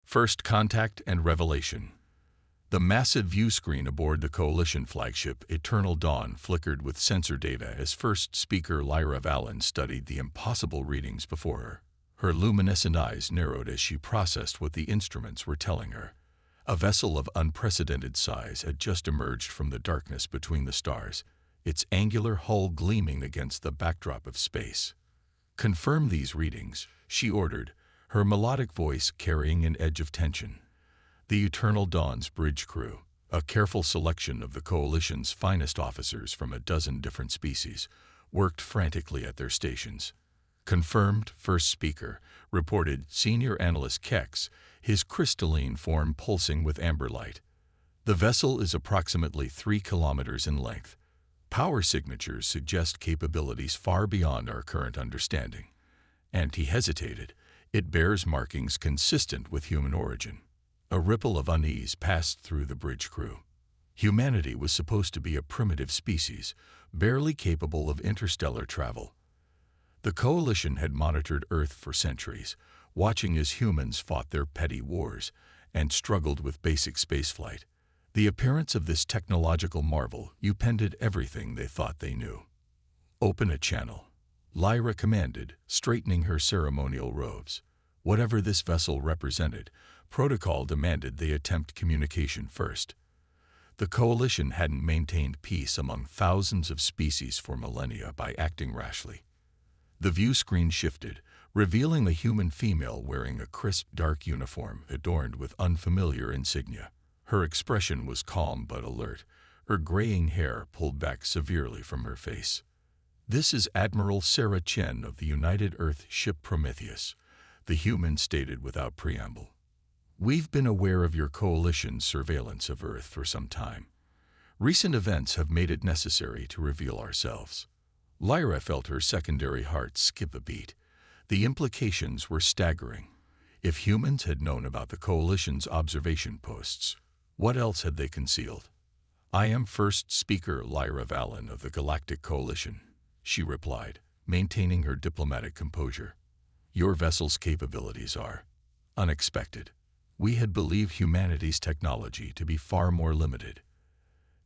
First Contact and Revelation. The massive view screen aboard the Coalition flagship Eternal Dawn flickered with sensor data as first speaker Lyra Valen studied the impossible readings before her. Her luminescent eyes narrowed as she processed what the instruments were telling her. A vessel of unprecedented size had just emerged from the darkness between the stars, its angular hull gleaming against the backdrop of space. "Confirm these readings," she ordered, her melodic voice carrying an edge of tension. The Eternal Dawn's bridge crew, a careful selection of the Coalition's finest officers from a dozen different species, worked frantically at their stations. "Confirmed," first speaker, reported Senior Analyst Kex, his crystalline form pulsing with amber light. "The vessel is approximately 3 kilometers in length. Power signatures suggest capabilities far beyond our current understanding." And he hesitated. "It bears markings consistent with human origin." A ripple of unease passed through the bridge crew. Humanity was supposed to be a primitive species, barely capable of interstellar travel. The Coalition had monitored Earth for centuries, watching as humans fought their petty wars and struggled with basic spaceflight. The appearance of this technological marvel upended everything they thought they knew. "Open a channel," Lyra commanded, straightening her ceremonial robes. Whatever this vessel represented, protocol demanded they attempt communication first. The Coalition hadn't maintained peace among thousands of species for millennia by acting rashly. The view screen shifted, revealing a human female wearing a crisp, dark uniform adorned with unfamiliar insignia. Her expression was calm but alert, her graying hair pulled back severely from her face. "This is Admiral Sarah Chen of the United Earth ship Prometheus," the human stated without preamble. "We've been aware of your Coalition's surveillance of Earth for some time. Recent events have made it necessary to reveal ourselves." Lyra felt her secondary heart skip a beat. The implications were staggering. If humans had known about the Coalition's observation posts, what else had they concealed? "I am first speaker Lyra Valen of the Galactic Coalition," she replied, maintaining her diplomatic composure. "Your vessel's capabilities are unexpected. We had believed humanity's technology to be far more limited."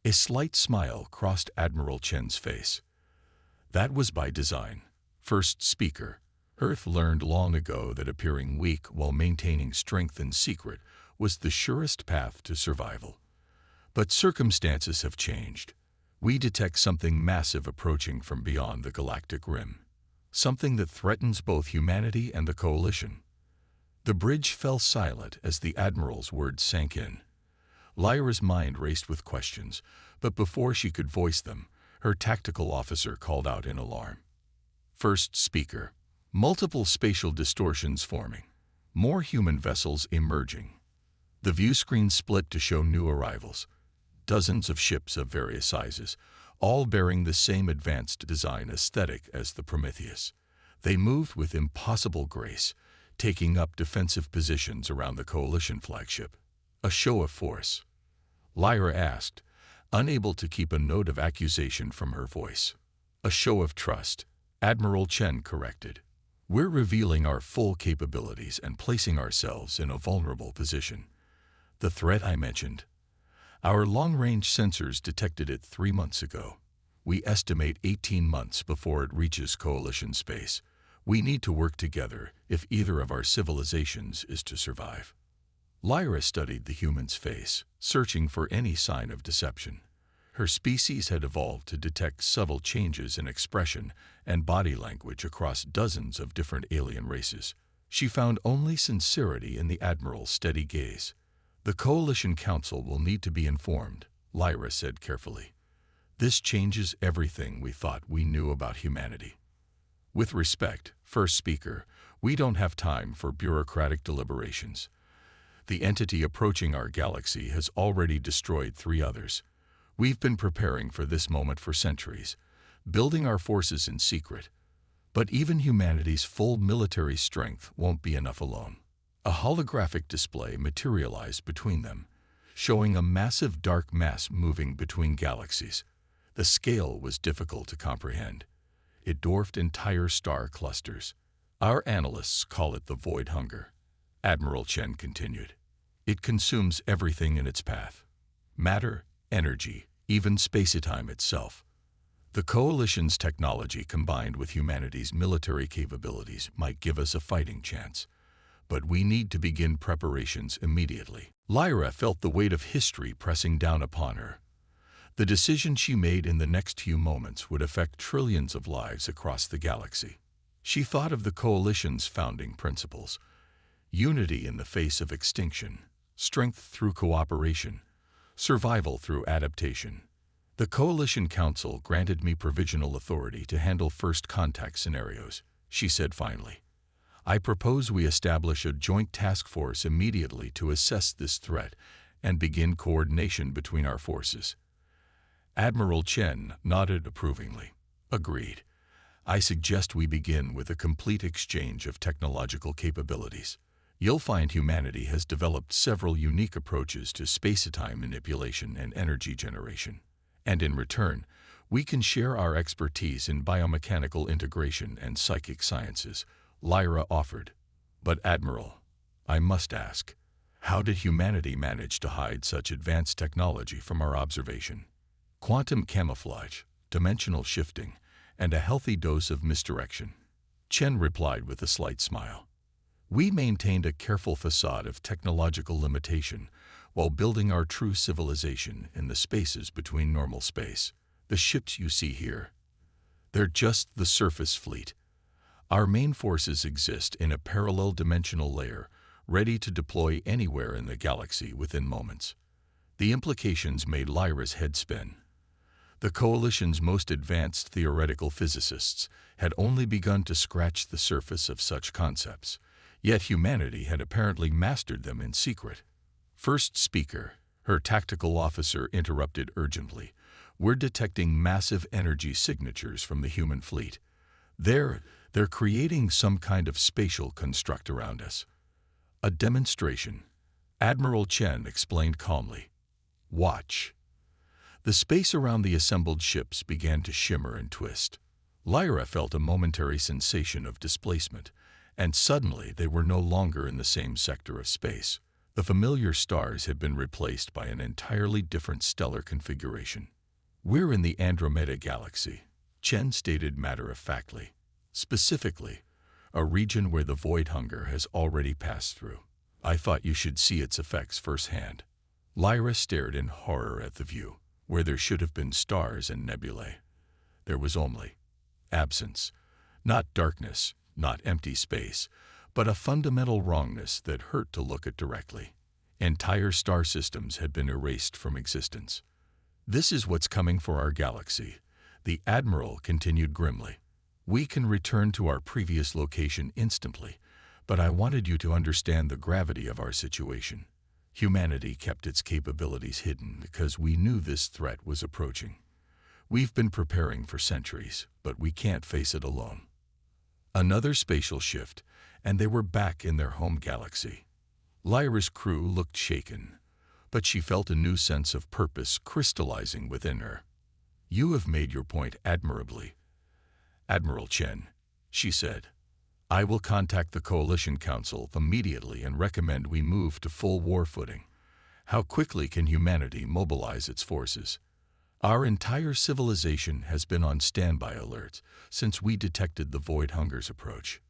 A slight smile crossed Admiral Chen's face. "That was by design. First speaker, Earth learned long ago that appearing weak while maintaining strength in secret was the surest path to survival. But circumstances have changed. We detect something massive approaching from beyond the galactic rim. Something that threatens both humanity and the Coalition." The bridge fell silent as the Admiral's words sank in. Lyra's mind raced with questions, but before she could voice them, her tactical officer called out in alarm. "First speaker, multiple spatial distortions forming. More human vessels emerging." The view screen split to show new arrivals. Dozens of ships of various sizes, all bearing the same advanced design aesthetic as the Prometheus. They moved with impossible grace, taking up defensive positions around the Coalition flagship. "A show of force?" Lyra asked, unable to keep a note of accusation from her voice. "A show of trust," Admiral Chen corrected. "We're revealing our full capabilities and placing ourselves in a vulnerable position. The threat I mentioned, our long-range sensors detected it 3 months ago. We estimate 18 months before it reaches Coalition space. We need to work together if either of our civilizations is to survive." Lyra studied the human's face, searching for any sign of deception. Her species had evolved to detect subtle changes in expression and body language across dozens of different alien races. She found only sincerity in the Admiral's steady gaze. "The Coalition Council will need to be informed," Lyra said carefully. "This changes everything we thought we knew about humanity." "With respect, first speaker, we don't have time for bureaucratic deliberations. The entity approaching our galaxy has already destroyed 3 others. We've been preparing for this moment for centuries, building our forces in secret. But even humanity's full military strength won't be enough alone." A holographic display materialized between them, showing a massive dark mass moving between galaxies. The scale was difficult to comprehend. It dwarfed entire star clusters. "Our analysts call it the Void Hunger," Admiral Chen continued. It consumes everything in its path. Matter, energy, even space-time itself. The Coalition's technology combined with humanity's military capabilities might give us a fighting chance. But we need to begin preparations immediately. Lyra felt the weight of history pressing down upon her. The decision she made in the next few moments would affect trillions of lives across the galaxy. She thought of the Coalition's founding principles: unity in the face of extinction, strength through cooperation, survival through adaptation. The Coalition Council granted me provisional authority to handle first contact scenarios, she said finally. I propose we establish a joint task force immediately to assess this threat and begin coordination between our forces. Admiral Chen nodded approvingly. Agreed. I suggest we begin with a complete exchange of technological capabilities. You'll find humanity has developed several unique approaches to space-time manipulation and energy generation. And in return, we can share our expertise in biomechanical integration and psychic sciences, Lyra offered. But Admiral, I must ask, how did humanity manage to hide such advanced technology from our observation? Quantum camouflage, dimensional shifting, and a healthy dose of misdirection. Chen replied with a slight smile. We maintained a careful facade of technological limitation while building our true civilization in the spaces between normal space. The ships you see here, they're just the surface fleet. Our main forces exist in a parallel dimensional layer, ready to deploy anywhere in the galaxy within moments. The implications made Lyra's head spin. The Coalition's most advanced theoretical physicists had only begun to scratch the surface of such concepts, yet humanity had apparently mastered them in secret. First speaker, her tactical officer interrupted urgently. We're detecting massive energy signatures from the human fleet. They're creating some kind of spatial construct around us. A demonstration, Admiral Chen explained calmly. Watch. The space around the assembled ships began to shimmer and twist. Lyra felt a momentary sensation of displacement, and suddenly they were no longer in the same sector of space. The familiar stars had been replaced by an entirely different stellar configuration. We're in the Andromeda Galaxy, Chen stated matter-of-factly. Specifically, a region where the void hunger has already passed through. I thought you should see its effects firsthand. Lyra stared in horror at the view. Where there should have been stars and nebulae, there was only absence. Not darkness, not empty space, but a fundamental wrongness that hurt to look at directly. Entire star systems had been erased from existence. This is what's coming for our galaxy, the Admiral continued grimly. We can return to our previous location instantly, but I wanted you to understand the gravity of our situation. Humanity kept its capabilities hidden because we knew this threat was approaching. We've been preparing for centuries, but we can't face it alone. Another spatial shift, and they were back in their home galaxy. Lyra's crew looked shaken, but she felt a new sense of purpose crystallizing within her. You have made your point admirably, Admiral Chen, she said. I will contact the Coalition Council immediately and recommend we move to full war footing. How quickly can humanity mobilize its forces? Our entire civilization has been on standby alerts since we detected the void hunger's approach.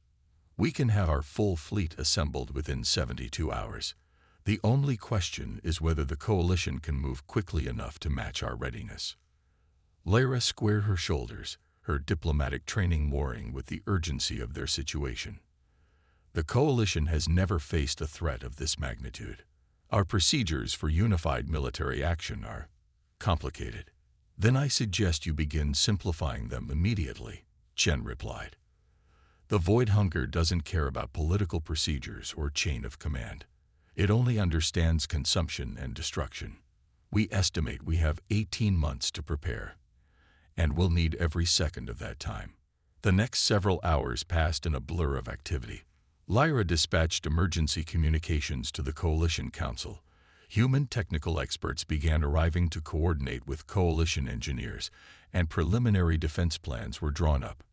We can have our full fleet assembled within 72 hours. The only question is whether the Coalition can move quickly enough to match our readiness. Lyra squared her shoulders, her diplomatic training warring with the urgency of their situation. The Coalition has never faced a threat of this magnitude. Our procedures for unified military action are complicated. Then I suggest you begin simplifying them immediately, Chen replied. The void hunger doesn't care about political procedures or chain of command. It only understands consumption and destruction. We estimate we have 18 months to prepare, and we'll need every second of that time. The next several hours passed in a blur of activity. Lyra dispatched emergency communications to the Coalition Council. Human technical experts began arriving to coordinate with Coalition engineers, and preliminary defense plans were drawn up.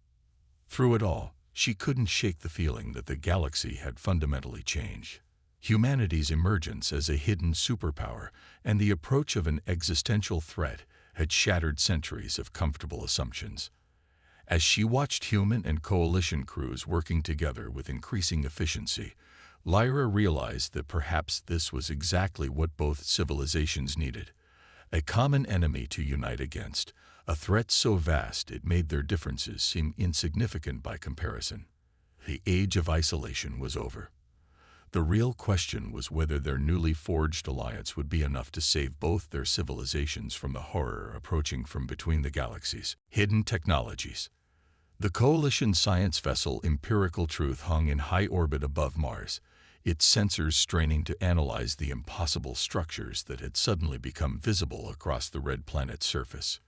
Through it all, she couldn't shake the feeling that the galaxy had fundamentally changed. Humanity's emergence as a hidden superpower and the approach of an existential threat had shattered centuries of comfortable assumptions. As she watched human and coalition crews working together with increasing efficiency, Lyra realized that perhaps this was exactly what both civilizations needed: a common enemy to unite against, a threat so vast it made their differences seem insignificant by comparison. The age of isolation was over. The real question was whether their newly forged alliance would be enough to save both their civilizations from the horror approaching from between the galaxies. Hidden technologies. The Coalition science vessel Empirical Truth hung in high orbit above Mars, its sensors straining to analyze the impossible structures that had suddenly become visible across the red planet's surface.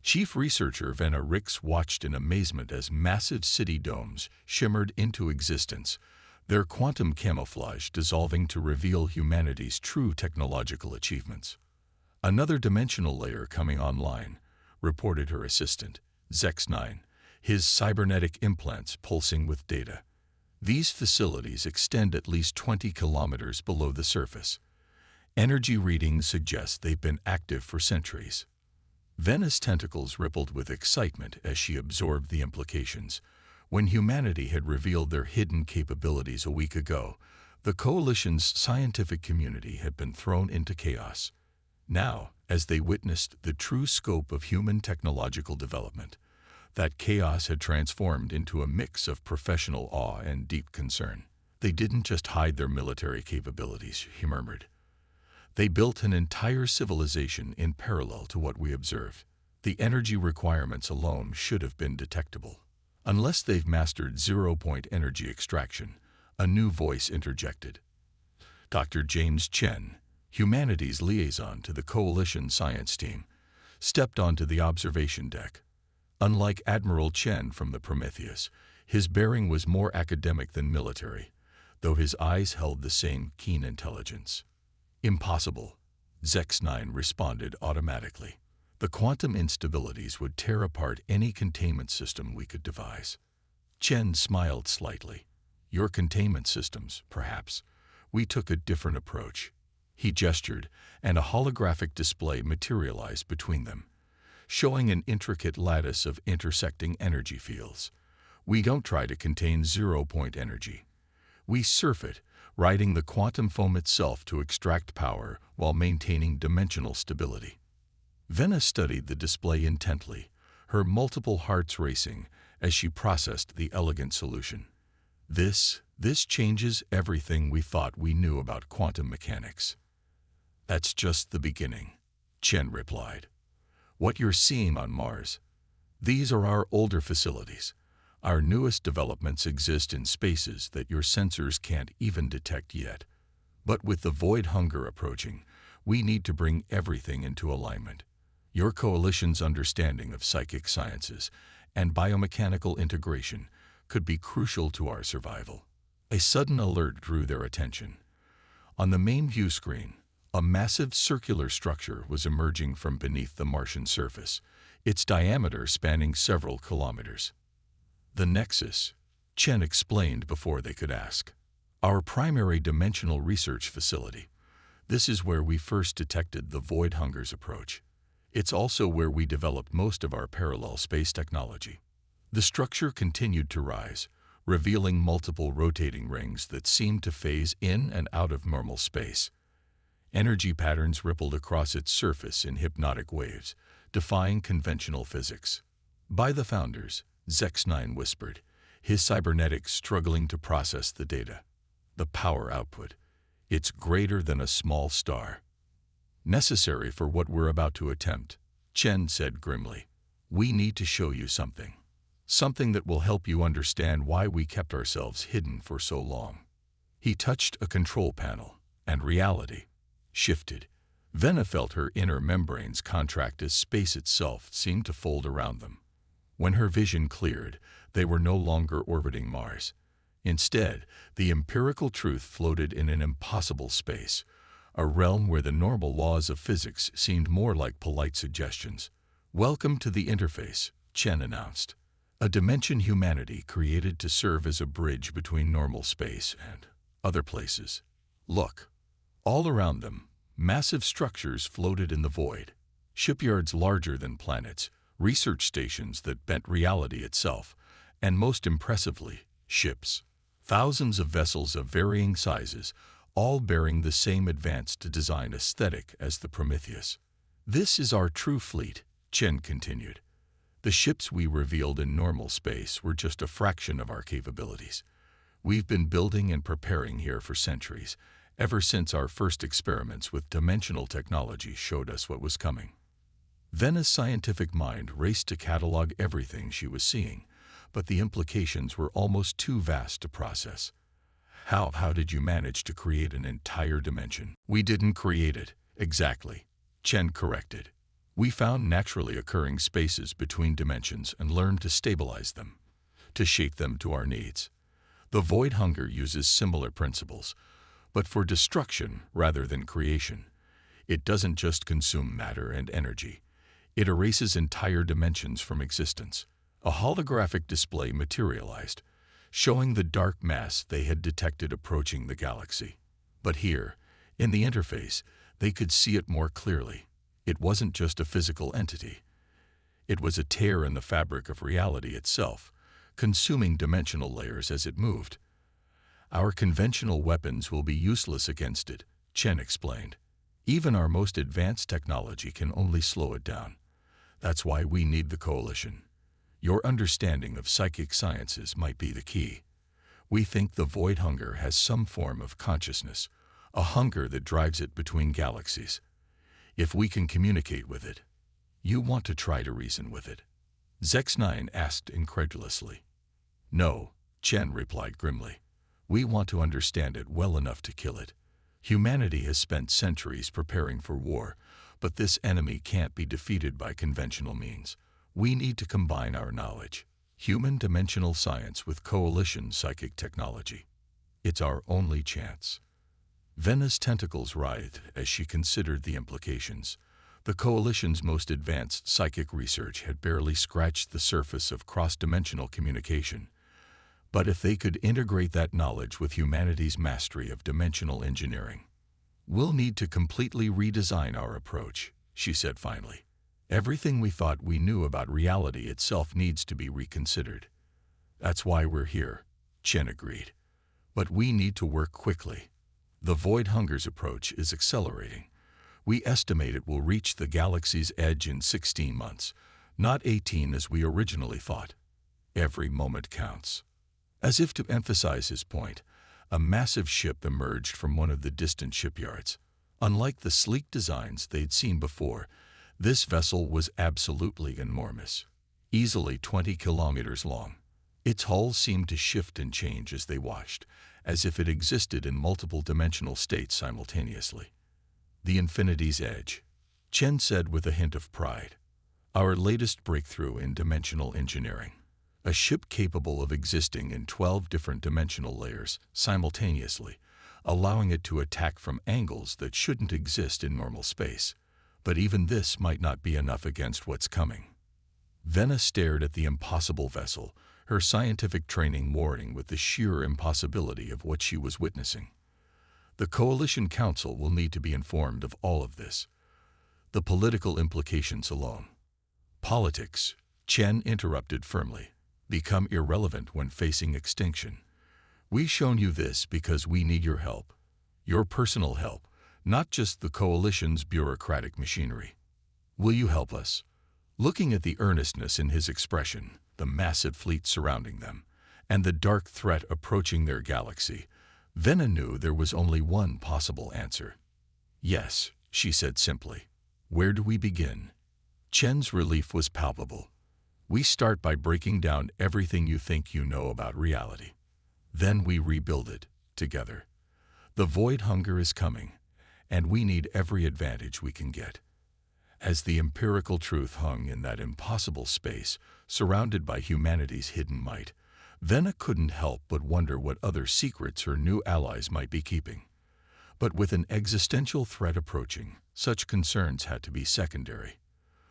Chief researcher Venna Rix watched in amazement as massive city domes shimmered into existence, their quantum camouflage dissolving to reveal humanity's true technological achievements. Another dimensional layer coming online, reported her assistant, Zex-9, his cybernetic implants pulsing with data. These facilities extend at least 20 kilometers below the surface. Energy readings suggest they've been active for centuries. Venna's tentacles rippled with excitement as she absorbed the implications. When humanity had revealed their hidden capabilities a week ago, the Coalition's scientific community had been thrown into chaos. Now, as they witnessed the true scope of human technological development, that chaos had transformed into a mix of professional awe and deep concern. They didn't just hide their military capabilities, he murmured. They built an entire civilization in parallel to what we observed. The energy requirements alone should have been detectable. Unless they've mastered zero-point energy extraction, a new voice interjected. Dr. James Chen, humanity's liaison to the Coalition science team, stepped onto the observation deck. Unlike Admiral Chen from the Prometheus, his bearing was more academic than military, though his eyes held the same keen intelligence. Impossible, Zex-9 responded automatically. The quantum instabilities would tear apart any containment system we could devise. Chen smiled slightly. Your containment systems, perhaps. We took a different approach. He gestured, and a holographic display materialized between them, showing an intricate lattice of intersecting energy fields. We don't try to contain zero-point energy. We surf it, riding the quantum foam itself to extract power while maintaining dimensional stability. Venna studied the display intently, her multiple hearts racing as she processed the elegant solution. This changes everything we thought we knew about quantum mechanics. That's just the beginning, Chen replied. What you're seeing on Mars, these are our older facilities. Our newest developments exist in spaces that your sensors can't even detect yet. But with the void hunger approaching, we need to bring everything into alignment. Your coalition's understanding of psychic sciences and biomechanical integration could be crucial to our survival. A sudden alert drew their attention. On the main view screen, a massive circular structure was emerging from beneath the Martian surface, its diameter spanning several kilometers. The Nexus, Chen explained before they could ask. Our primary dimensional research facility. This is where we first detected the void hunger's approach. It's also where we developed most of our parallel space technology. The structure continued to rise, revealing multiple rotating rings that seemed to phase in and out of normal space. Energy patterns rippled across its surface in hypnotic waves, defying conventional physics. By the founders, Zex-9 whispered, his cybernetics struggling to process the data. The power output. It's greater than a small star. Necessary for what we're about to attempt, Chen said grimly. We need to show you something. Something that will help you understand why we kept ourselves hidden for so long. He touched a control panel, and reality shifted. Venna felt her inner membranes contract as space itself seemed to fold around them. When her vision cleared, they were no longer orbiting Mars. Instead, the empirical truth floated in an impossible space, a realm where the normal laws of physics seemed more like polite suggestions. Welcome to the interface, Chen announced. A dimension humanity created to serve as a bridge between normal space and other places. Look. All around them, massive structures floated in the void. Shipyards larger than planets, research stations that bent reality itself, and most impressively, ships. Thousands of vessels of varying sizes, all bearing the same advanced design aesthetic as the Prometheus. This is our true fleet, Chen continued. The ships we revealed in normal space were just a fraction of our capabilities. We've been building and preparing here for centuries, ever since our first experiments with dimensional technology showed us what was coming. Vena's scientific mind raced to catalog everything she was seeing, but the implications were almost too vast to process. How did you manage to create an entire dimension? We didn't create it, exactly, Chen corrected. We found naturally occurring spaces between dimensions and learned to stabilize them, to shape them to our needs. The void hunger uses similar principles, but for destruction rather than creation. It doesn't just consume matter and energy. It erases entire dimensions from existence. A holographic display materialized, showing the dark mass they had detected approaching the galaxy. But here, in the interface, they could see it more clearly. It wasn't just a physical entity. It was a tear in the fabric of reality itself, consuming dimensional layers as it moved. Our conventional weapons will be useless against it, Chen explained. Even our most advanced technology can only slow it down. That's why we need the Coalition. Your understanding of psychic sciences might be the key. We think the void hunger has some form of consciousness, a hunger that drives it between galaxies. If we can communicate with it, you want to try to reason with it? Zex-9 asked incredulously. No, Chen replied grimly. We want to understand it well enough to kill it. Humanity has spent centuries preparing for war, but this enemy can't be defeated by conventional means. We need to combine our knowledge, human dimensional science with coalition psychic technology. It's our only chance. Vena's tentacles writhed as she considered the implications. The Coalition's most advanced psychic research had barely scratched the surface of cross-dimensional communication. But if they could integrate that knowledge with humanity's mastery of dimensional engineering, we'll need to completely redesign our approach, she said finally. Everything we thought we knew about reality itself needs to be reconsidered. That's why we're here, Chen agreed. But we need to work quickly. The Void Hunger's approach is accelerating. We estimate it will reach the galaxy's edge in 16 months, not 18 as we originally thought. Every moment counts. As if to emphasize his point, a massive ship emerged from one of the distant shipyards. Unlike the sleek designs they'd seen before, this vessel was absolutely enormous, easily 20 kilometers long. Its hull seemed to shift and change as they watched, as if it existed in multiple dimensional states simultaneously. The Infinity's Edge, Chen said with a hint of pride. Our latest breakthrough in dimensional engineering. A ship capable of existing in 12 different dimensional layers simultaneously, allowing it to attack from angles that shouldn't exist in normal space. But even this might not be enough against what's coming. Vena stared at the impossible vessel, her scientific training warring with the sheer impossibility of what she was witnessing. The Coalition Council will need to be informed of all of this. The political implications alone. Politics, Chen interrupted firmly, become irrelevant when facing extinction. We've shown you this because we need your help. Your personal help, not just the Coalition's bureaucratic machinery. Will you help us? Looking at the earnestness in his expression, the massive fleet surrounding them, and the dark threat approaching their galaxy, Vena knew there was only one possible answer. Yes, she said simply. Where do we begin? Chen's relief was palpable. We start by breaking down everything you think you know about reality. Then we rebuild it, together. The void hunger is coming, and we need every advantage we can get. As the empirical truth hung in that impossible space, surrounded by humanity's hidden might, Vena couldn't help but wonder what other secrets her new allies might be keeping. But with an existential threat approaching, such concerns had to be secondary.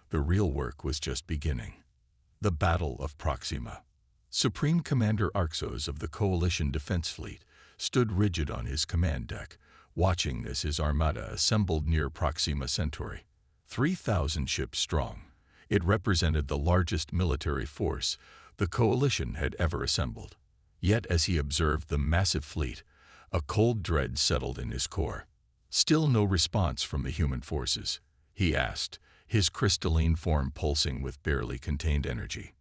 The real work was just beginning. The Battle of Proxima. Supreme Commander Arxos of the Coalition Defense Fleet stood rigid on his command deck, watching as his armada assembled near Proxima Centauri. 3,000 ships strong, it represented the largest military force the coalition had ever assembled. Yet as he observed the massive fleet, a cold dread settled in his core. Still no response from the human forces, he asked, his crystalline form pulsing with barely contained energy.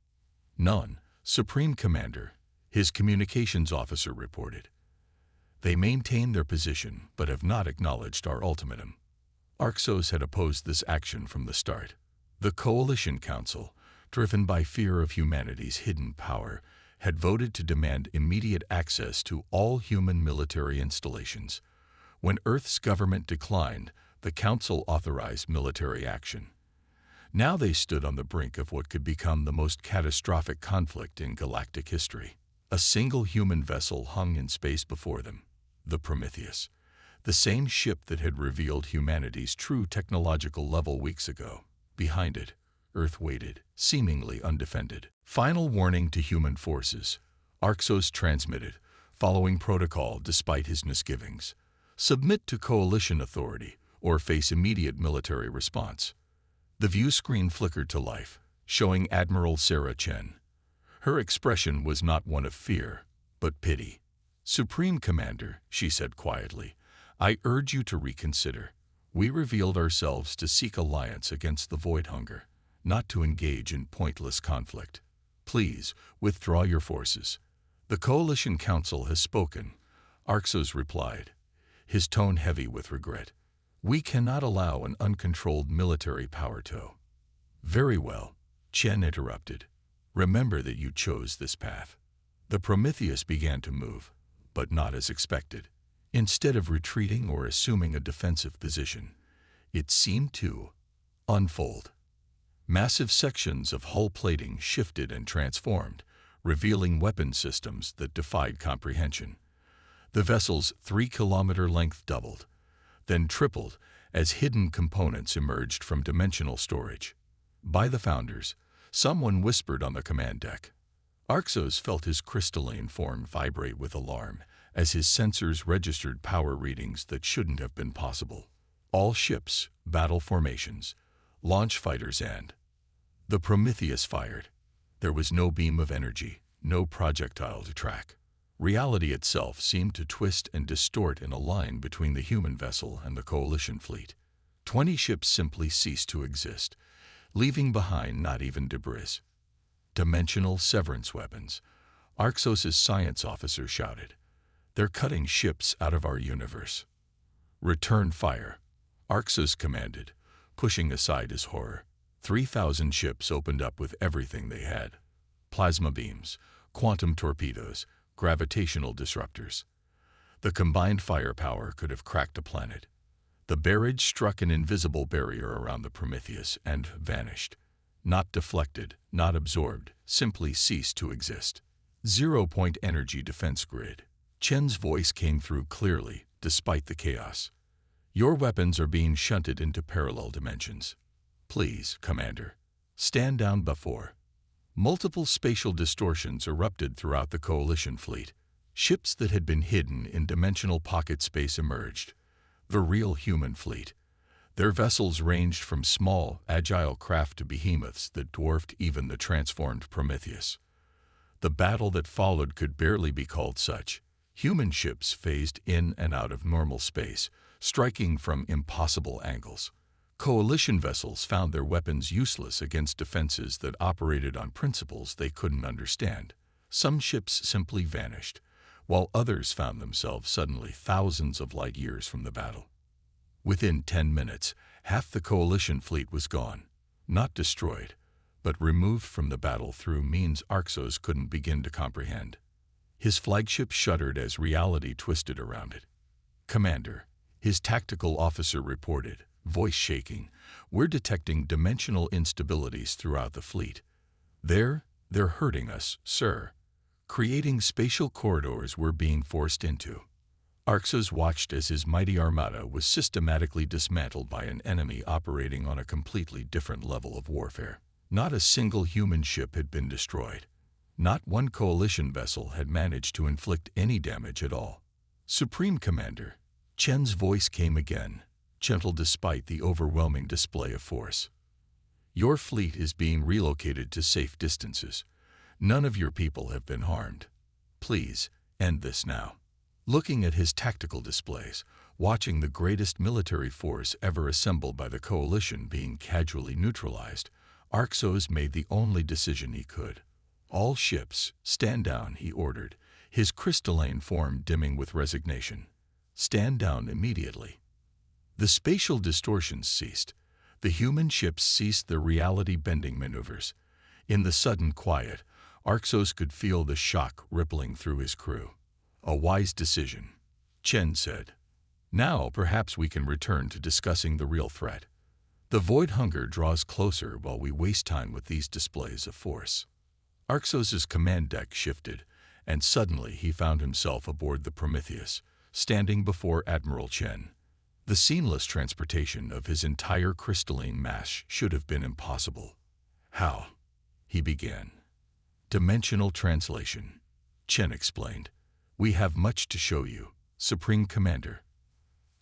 None, Supreme Commander, his communications officer reported. They maintain their position but have not acknowledged our ultimatum. Arxos had opposed this action from the start. The Coalition Council, driven by fear of humanity's hidden power, had voted to demand immediate access to all human military installations. When Earth's government declined, the Council authorized military action. Now they stood on the brink of what could become the most catastrophic conflict in galactic history. A single human vessel hung in space before them, the Prometheus, the same ship that had revealed humanity's true technological level weeks ago. Behind it, Earth waited, seemingly undefended. Final warning to human forces, Arxos transmitted, following protocol despite his misgivings. Submit to coalition authority or face immediate military response. The view screen flickered to life, showing Admiral Sarah Chen. Her expression was not one of fear, but pity. Supreme Commander, she said quietly, I urge you to reconsider. We revealed ourselves to seek alliance against the void hunger, not to engage in pointless conflict. Please, withdraw your forces. The Coalition Council has spoken, Arxos replied, his tone heavy with regret. We cannot allow an uncontrolled military power tow. Very well, Chen interrupted. Remember that you chose this path. The Prometheus began to move, but not as expected. Instead of retreating or assuming a defensive position, it seemed to unfold. Massive sections of hull plating shifted and transformed, revealing weapon systems that defied comprehension. The vessel's 3-kilometer length doubled, then tripled as hidden components emerged from dimensional storage. By the Founders, someone whispered on the command deck. Arxos felt his crystalline form vibrate with alarm as his sensors registered power readings that shouldn't have been possible. All ships, battle formations, launch fighters and the Prometheus fired. There was no beam of energy, no projectile to track. Reality itself seemed to twist and distort in a line between the human vessel and the Coalition fleet. 20 ships simply ceased to exist, leaving behind not even debris. Dimensional severance weapons, Arxos' science officer shouted. They're cutting ships out of our universe. Return fire, Arxos commanded, pushing aside his horror. 3,000 ships opened up with everything they had. Plasma beams, quantum torpedoes, gravitational disruptors. The combined firepower could have cracked a planet. The barrage struck an invisible barrier around the Prometheus and vanished. Not deflected, not absorbed, simply ceased to exist. 0-point energy defense grid. Chen's voice came through clearly, despite the chaos. Your weapons are being shunted into parallel dimensions. Please, Commander, stand down before. Multiple spatial distortions erupted throughout the Coalition fleet. Ships that had been hidden in dimensional pocket space emerged. The real human fleet. Their vessels ranged from small, agile craft to behemoths that dwarfed even the transformed Prometheus. The battle that followed could barely be called such. Human ships phased in and out of normal space, striking from impossible angles. Coalition vessels found their weapons useless against defenses that operated on principles they couldn't understand. Some ships simply vanished, while others found themselves suddenly thousands of light years from the battle. Within 10 minutes, half the Coalition fleet was gone, not destroyed, but removed from the battle through means Arxos couldn't begin to comprehend. His flagship shuddered as reality twisted around it. Commander, his tactical officer reported, voice shaking, we're detecting dimensional instabilities throughout the fleet. They're hurting us, sir. Creating spatial corridors we're being forced into. Arxos watched as his mighty armada was systematically dismantled by an enemy operating on a completely different level of warfare. Not a single human ship had been destroyed. Not one Coalition vessel had managed to inflict any damage at all. Supreme Commander, Chen's voice came again, gentle despite the overwhelming display of force. Your fleet is being relocated to safe distances. None of your people have been harmed. Please, end this now. Looking at his tactical displays, watching the greatest military force ever assembled by the coalition being casually neutralized, Arxos made the only decision he could. All ships, stand down, he ordered, his crystalline form dimming with resignation. Stand down immediately. The spatial distortions ceased. The human ships ceased their reality-bending maneuvers. In the sudden quiet, Arxos could feel the shock rippling through his crew. A wise decision, Chen said. Now perhaps we can return to discussing the real threat. The void hunger draws closer while we waste time with these displays of force. Arxos's command deck shifted, and suddenly he found himself aboard the Prometheus, standing before Admiral Chen. The seamless transportation of his entire crystalline mass should have been impossible. How? He began. Dimensional translation, Chen explained. We have much to show you, Supreme Commander.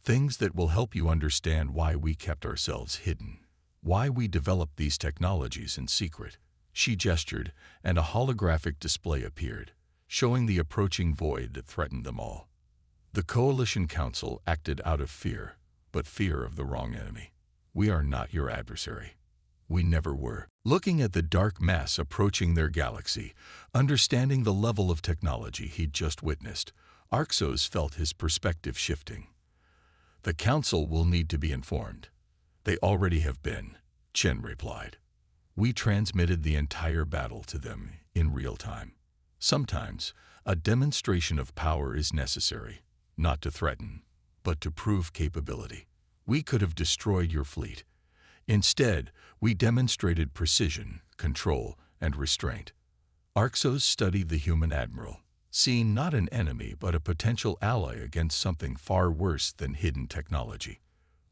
Things that will help you understand why we kept ourselves hidden, why we developed these technologies in secret. She gestured, and a holographic display appeared, showing the approaching void that threatened them all. The Coalition Council acted out of fear, but fear of the wrong enemy. We are not your adversary. We never were. Looking at the dark mass approaching their galaxy, understanding the level of technology he'd just witnessed, Arxos felt his perspective shifting. The Council will need to be informed. They already have been, Chen replied. We transmitted the entire battle to them in real time. Sometimes, a demonstration of power is necessary, not to threaten, but to prove capability. We could have destroyed your fleet. Instead, we demonstrated precision, control, and restraint. Arxos studied the human admiral, seeing not an enemy but a potential ally against something far worse than hidden technology.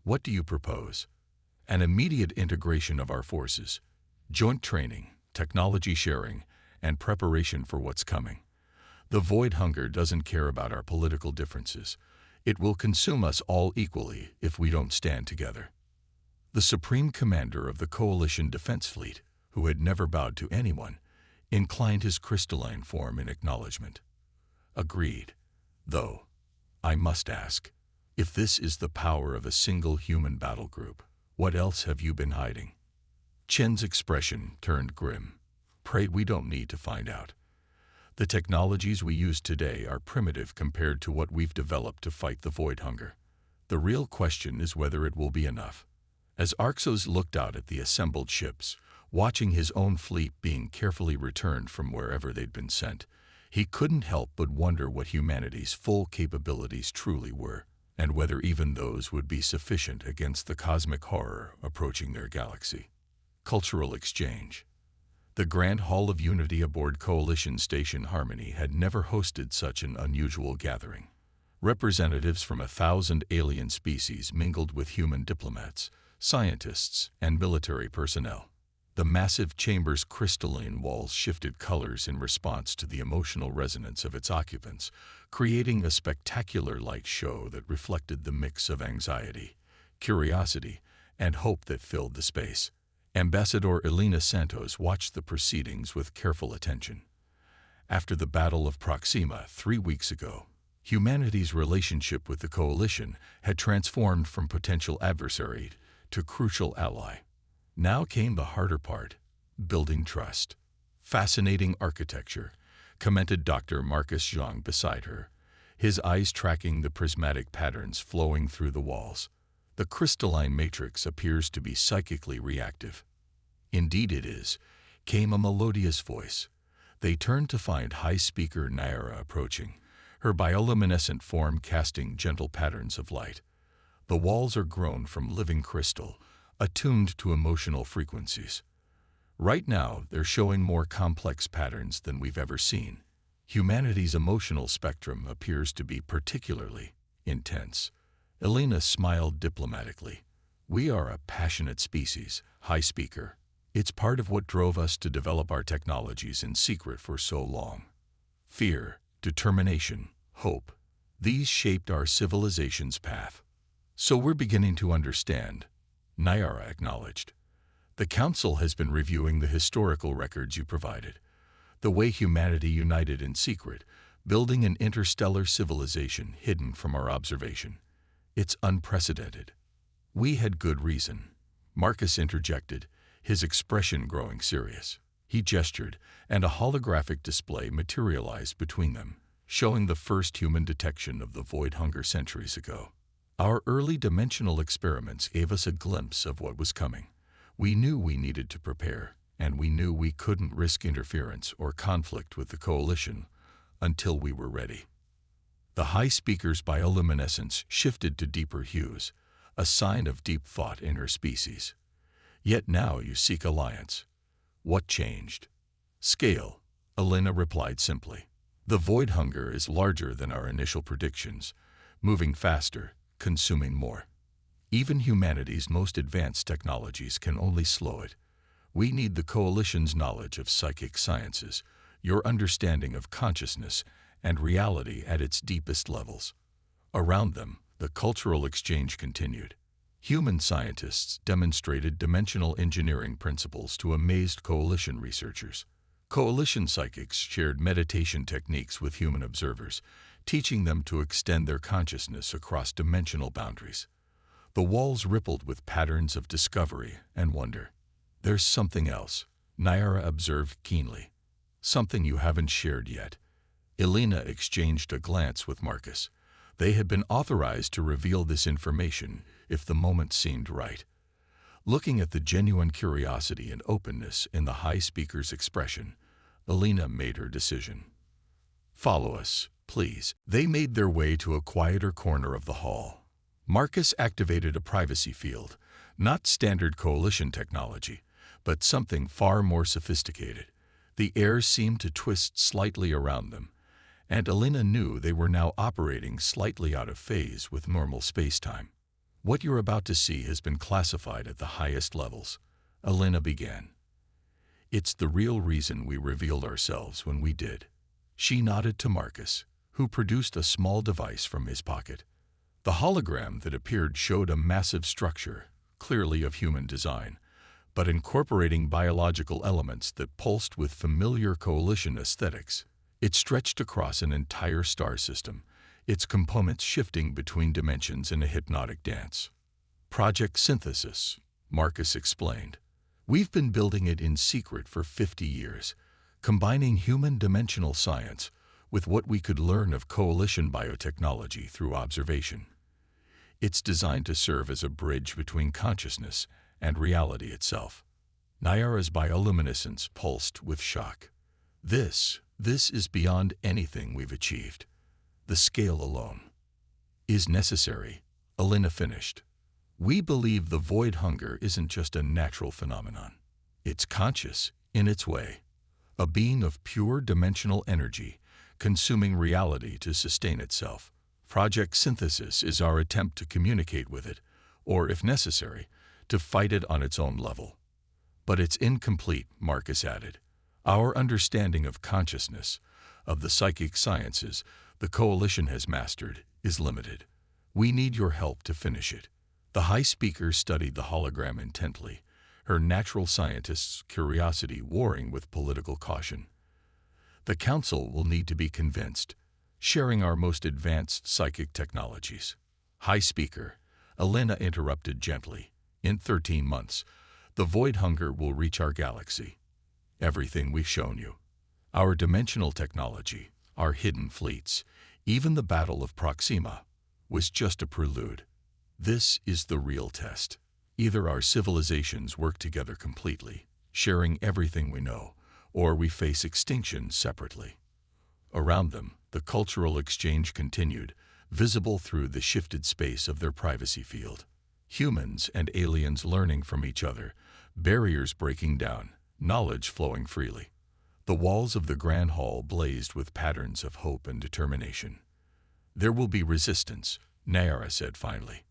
What do you propose? An immediate integration of our forces, joint training, technology sharing, and preparation for what's coming. The void hunger doesn't care about our political differences. It will consume us all equally if we don't stand together. The Supreme Commander of the Coalition Defense Fleet, who had never bowed to anyone, inclined his crystalline form in acknowledgement. Agreed. Though, I must ask, if this is the power of a single human battle group, what else have you been hiding? Chen's expression turned grim. Pray, we don't need to find out. The technologies we use today are primitive compared to what we've developed to fight the void hunger. The real question is whether it will be enough. As Arxos looked out at the assembled ships, watching his own fleet being carefully returned from wherever they'd been sent, he couldn't help but wonder what humanity's full capabilities truly were, and whether even those would be sufficient against the cosmic horror approaching their galaxy. Cultural exchange. The Grand Hall of Unity aboard Coalition Station Harmony had never hosted such an unusual gathering. Representatives from 1,000 alien species mingled with human diplomats, scientists, and military personnel. The massive chamber's crystalline walls shifted colors in response to the emotional resonance of its occupants, creating a spectacular light show that reflected the mix of anxiety, curiosity, and hope that filled the space. Ambassador Elena Santos watched the proceedings with careful attention. After the Battle of Proxima 3 weeks ago, humanity's relationship with the Coalition had transformed from potential adversary to crucial ally. Now came the harder part, building trust. Fascinating architecture, commented Dr. Marcus Zhang beside her, his eyes tracking the prismatic patterns flowing through the walls. The crystalline matrix appears to be psychically reactive. Indeed it is, came a melodious voice. They turned to find High Speaker Naira approaching, her bioluminescent form casting gentle patterns of light. The walls are grown from living crystal, attuned to emotional frequencies. Right now, they're showing more complex patterns than we've ever seen. Humanity's emotional spectrum appears to be particularly intense. Elena smiled diplomatically. We are a passionate species, High Speaker. It's part of what drove us to develop our technologies in secret for so long. Fear, determination, hope. These shaped our civilization's path. So we're beginning to understand, Nyara acknowledged. The Council has been reviewing the historical records you provided. The way humanity united in secret, building an interstellar civilization hidden from our observation. It's unprecedented. We had good reason. Marcus interjected, his expression growing serious. He gestured, and a holographic display materialized between them, showing the first human detection of the void hunger centuries ago. Our early dimensional experiments gave us a glimpse of what was coming. We knew we needed to prepare, and we knew we couldn't risk interference or conflict with the Coalition until we were ready. The High Speaker's bioluminescence shifted to deeper hues, a sign of deep thought in her species. Yet now you seek alliance. What changed? Scale, Elena replied simply. The void hunger is larger than our initial predictions, moving faster, consuming more. Even humanity's most advanced technologies can only slow it. We need the Coalition's knowledge of psychic sciences, your understanding of consciousness and reality at its deepest levels. Around them, the cultural exchange continued. Human scientists demonstrated dimensional engineering principles to amazed Coalition researchers. Coalition psychics shared meditation techniques with human observers, teaching them to extend their consciousness across dimensional boundaries. The walls rippled with patterns of discovery and wonder. There's something else, Nyara observed keenly. Something you haven't shared yet. Elena exchanged a glance with Marcus. They had been authorized to reveal this information if the moment seemed right. Looking at the genuine curiosity and openness in the High Speaker's expression, Elena made her decision. Follow us, please. They made their way to a quieter corner of the hall. Marcus activated a privacy field, not standard Coalition technology, but something far more sophisticated. The air seemed to twist slightly around them, and Elena knew they were now operating slightly out of phase with normal space-time. What you're about to see has been classified at the highest levels, Elena began. It's the real reason we revealed ourselves when we did. She nodded to Marcus, who produced a small device from his pocket. The hologram that appeared showed a massive structure, clearly of human design, but incorporating biological elements that pulsed with familiar Coalition aesthetics. It stretched across an entire star system, its components shifting between dimensions in a hypnotic dance. Project Synthesis, Marcus explained. We've been building it in secret for 50 years, combining human dimensional science with what we could learn of Coalition biotechnology through observation. It's designed to serve as a bridge between consciousness and reality itself. Nyara's bioluminescence pulsed with shock. This is beyond anything we've achieved. The scale alone is necessary, Elena finished. We believe the void hunger isn't just a natural phenomenon. It's conscious in its way, a being of pure dimensional energy, consuming reality to sustain itself. Project Synthesis is our attempt to communicate with it, or if necessary, to fight it on its own level. But it's incomplete, Marcus added. Our understanding of consciousness, of the psychic sciences the Coalition has mastered, is limited. We need your help to finish it. The High Speaker studied the hologram intently, her natural scientist's curiosity warring with political caution. The Council will need to be convinced, sharing our most advanced psychic technologies. High Speaker, Elena interrupted gently. In 13 months, the void hunger will reach our galaxy. Everything we've shown you, our dimensional technology, our hidden fleets, even the Battle of Proxima, was just a prelude. This is the real test. Either our civilizations work together completely, sharing everything we know, or we face extinction separately. Around them, the cultural exchange continued, visible through the shifted space of their privacy field. Humans and aliens learning from each other, barriers breaking down, knowledge flowing freely. The walls of the Grand Hall blazed with patterns of hope and determination. There will be resistance, Nyara said finally.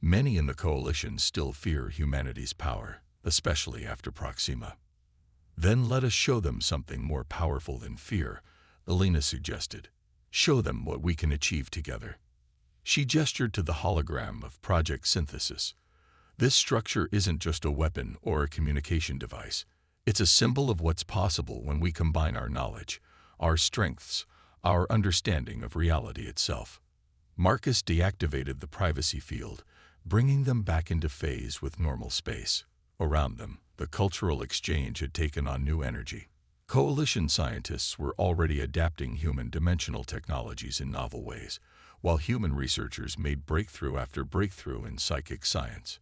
Many in the Coalition still fear humanity's power, especially after Proxima. Then let us show them something more powerful than fear, Elena suggested. Show them what we can achieve together." She gestured to the hologram of Project Synthesis. This structure isn't just a weapon or a communication device. It's a symbol of what's possible when we combine our knowledge, our strengths, our understanding of reality itself. Marcus deactivated the privacy field, bringing them back into phase with normal space. Around them, the cultural exchange had taken on new energy. Coalition scientists were already adapting human dimensional technologies in novel ways, while human researchers made breakthrough after breakthrough in psychic science.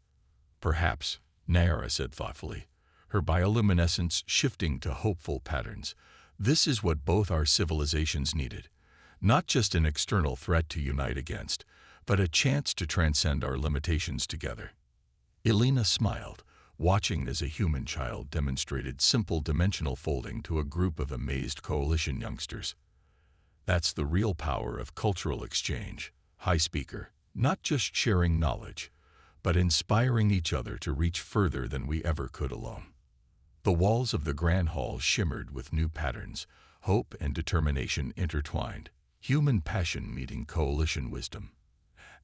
"Perhaps," Nayara said thoughtfully, her bioluminescence shifting to hopeful patterns, "this is what both our civilizations needed. Not just an external threat to unite against, but a chance to transcend our limitations together." Elena smiled, watching as a human child demonstrated simple dimensional folding to a group of amazed coalition youngsters. "That's the real power of cultural exchange, High Speaker, not just sharing knowledge, but inspiring each other to reach further than we ever could alone." The walls of the Grand Hall shimmered with new patterns, hope and determination intertwined, human passion meeting coalition wisdom.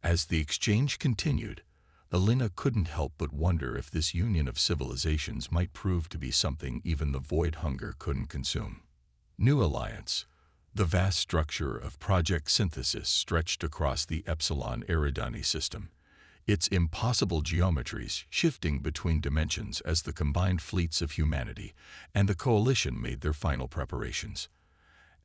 As the exchange continued, Elena couldn't help but wonder if this union of civilizations might prove to be something even the void hunger couldn't consume. New Alliance. The vast structure of Project Synthesis stretched across the Epsilon Eridani system, its impossible geometries shifting between dimensions as the combined fleets of humanity and the Coalition made their final preparations.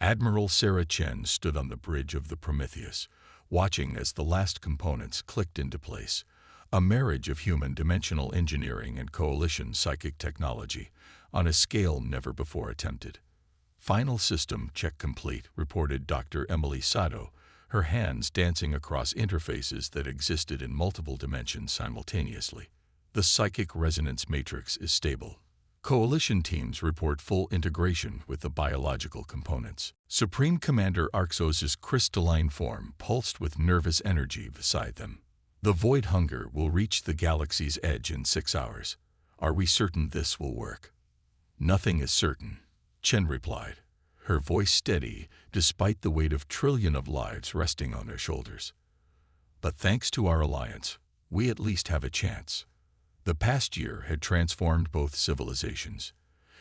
Admiral Sarah Chen stood on the bridge of the Prometheus, watching as the last components clicked into place, a marriage of human dimensional engineering and Coalition psychic technology on a scale never before attempted. "Final system check complete," reported Dr. Emily Sato, her hands dancing across interfaces that existed in multiple dimensions simultaneously. "The psychic resonance matrix is stable. Coalition teams report full integration with the biological components." Supreme Commander Arxos's crystalline form pulsed with nervous energy beside them. "The void hunger will reach the galaxy's edge in 6 hours. Are we certain this will work?" "Nothing is certain," Chen replied, her voice steady despite the weight of trillions of lives resting on their shoulders. "But thanks to our alliance, we at least have a chance." The past year had transformed both civilizations.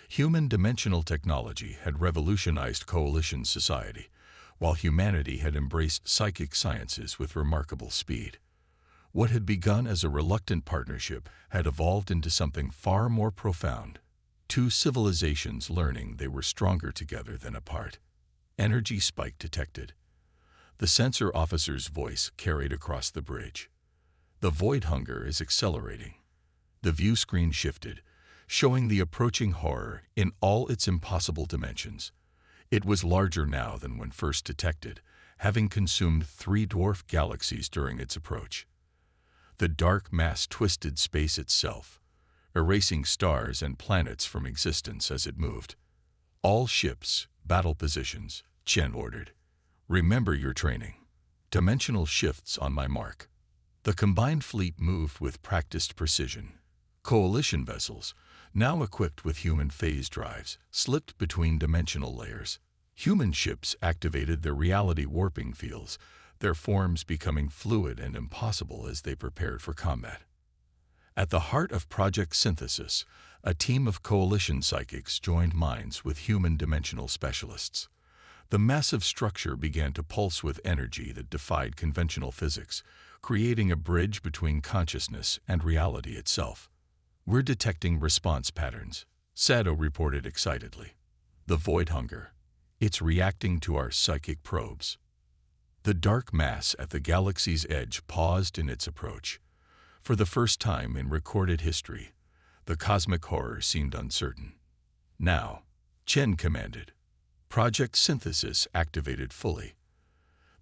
Human dimensional technology had revolutionized coalition society, while humanity had embraced psychic sciences with remarkable speed. What had begun as a reluctant partnership had evolved into something far more profound. Two civilizations learning they were stronger together than apart. Energy spike detected. The sensor officer's voice carried across the bridge. "The void hunger is accelerating." The view screen shifted, showing the approaching horror in all its impossible dimensions. It was larger now than when first detected, having consumed 3 dwarf galaxies during its approach. The dark mass twisted space itself, erasing stars and planets from existence as it moved. "All ships, battle positions," Chen ordered. "Remember your training. Dimensional shifts on my mark." The combined fleet moved with practiced precision. Coalition vessels, now equipped with human phase drives, slipped between dimensional layers. Human ships activated their reality warping fields, their forms becoming fluid and impossible as they prepared for combat. At the heart of Project Synthesis, a team of coalition psychics joined minds with human dimensional specialists. The massive structure began to pulse with energy that defied conventional physics, creating a bridge between consciousness and reality itself. "We're detecting response patterns," Sato reported excitedly. "The void hunger. It's reacting to our psychic probes." The dark mass at the galaxy's edge paused in its approach. For the first time in recorded history, the cosmic horror seemed uncertain. "Now," Chen commanded. Project Synthesis activated fully.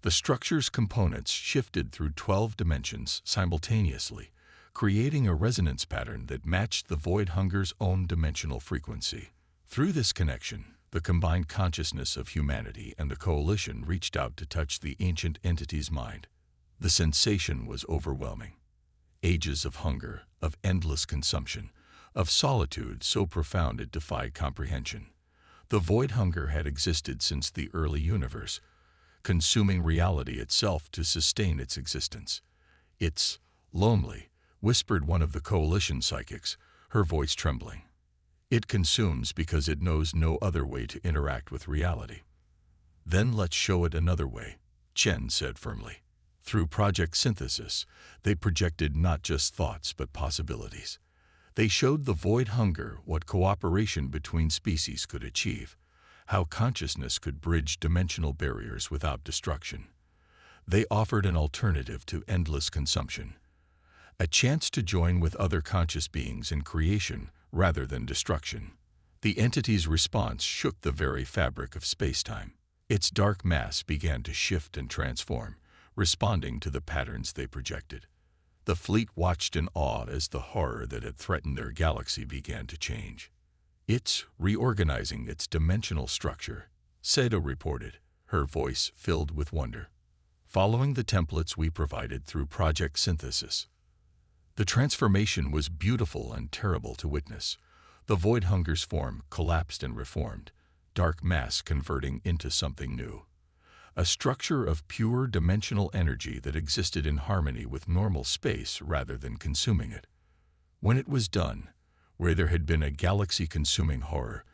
The structure's components shifted through 12 dimensions simultaneously, creating a resonance pattern that matched the void hunger's own dimensional frequency. Through this connection, the combined consciousness of humanity and the Coalition reached out to touch the ancient entity's mind. The sensation was overwhelming. Ages of hunger, of endless consumption, of solitude so profound it defied comprehension. The void hunger had existed since the early universe, consuming reality itself to sustain its existence. "It's lonely," whispered one of the coalition psychics, her voice trembling. "It consumes because it knows no other way to interact with reality." "Then let's show it another way," Chen said firmly. Through Project Synthesis, they projected not just thoughts but possibilities. They showed the void hunger what cooperation between species could achieve, how consciousness could bridge dimensional barriers without destruction. They offered an alternative to endless consumption, a chance to join with other conscious beings in creation rather than destruction. The entity's response shook the very fabric of space-time. Its dark mass began to shift and transform, responding to the patterns they projected. The fleet watched in awe as the horror that had threatened their galaxy began to change. "It's reorganizing its dimensional structure," Sato reported, her voice filled with wonder. "Following the templates we provided through Project Synthesis." The transformation was beautiful and terrible to witness. The void hunger's form collapsed and reformed, dark mass converting into something new. A structure of pure dimensional energy that existed in harmony with normal space rather than consuming it. When it was done, where there had been a galaxy-consuming horror,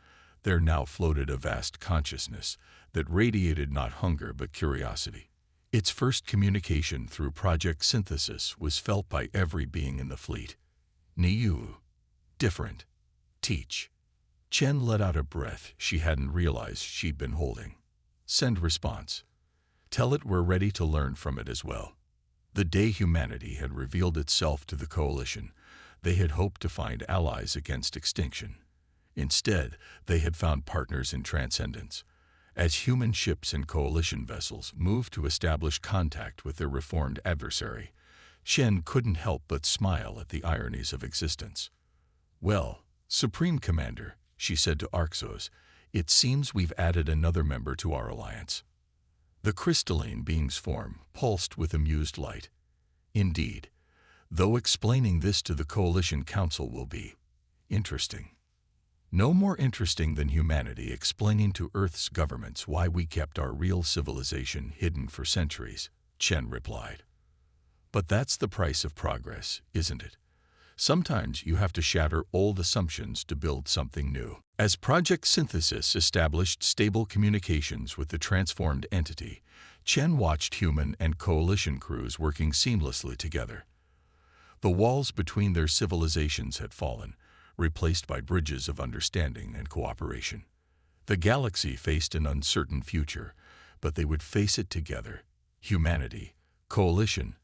there now floated a vast consciousness that radiated not hunger but curiosity. Its first communication through Project Synthesis was felt by every being in the fleet. "Niu. Different. Teach." Chen let out a breath she hadn't realized she'd been holding. "Send response. Tell it we're ready to learn from it as well." The day humanity had revealed itself to the Coalition, they had hoped to find allies against extinction. Instead, they had found partners in transcendence. As human ships and Coalition vessels moved to establish contact with their reformed adversary, Shen couldn't help but smile at the ironies of existence. "Well, Supreme Commander," she said to Arxos, "it seems we've added another member to our alliance." The crystalline being's form pulsed with amused light. "Indeed, though explaining this to the Coalition Council will be interesting. No more interesting than humanity explaining to Earth's governments why we kept our real civilization hidden for centuries," Chen replied. "But that's the price of progress, isn't it? Sometimes you have to shatter old assumptions to build something new." As Project Synthesis established stable communications with the transformed entity, Chen watched human and Coalition crews working seamlessly together. The walls between their civilizations had fallen, replaced by bridges of understanding and cooperation. The galaxy faced an uncertain future, but they would face it together. Humanity, Coalition,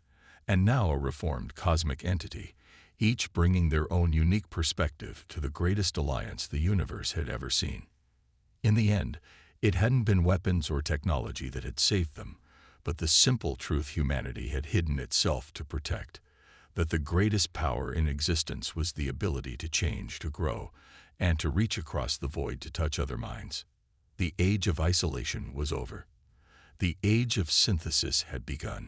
and now a reformed cosmic entity, each bringing their own unique perspective to the greatest alliance the universe had ever seen. In the end, it hadn't been weapons or technology that had saved them, but the simple truth humanity had hidden itself to protect, that the greatest power in existence was the ability to change, to grow, and to reach across the void to touch other minds. The age of isolation was over. The age of synthesis had begun.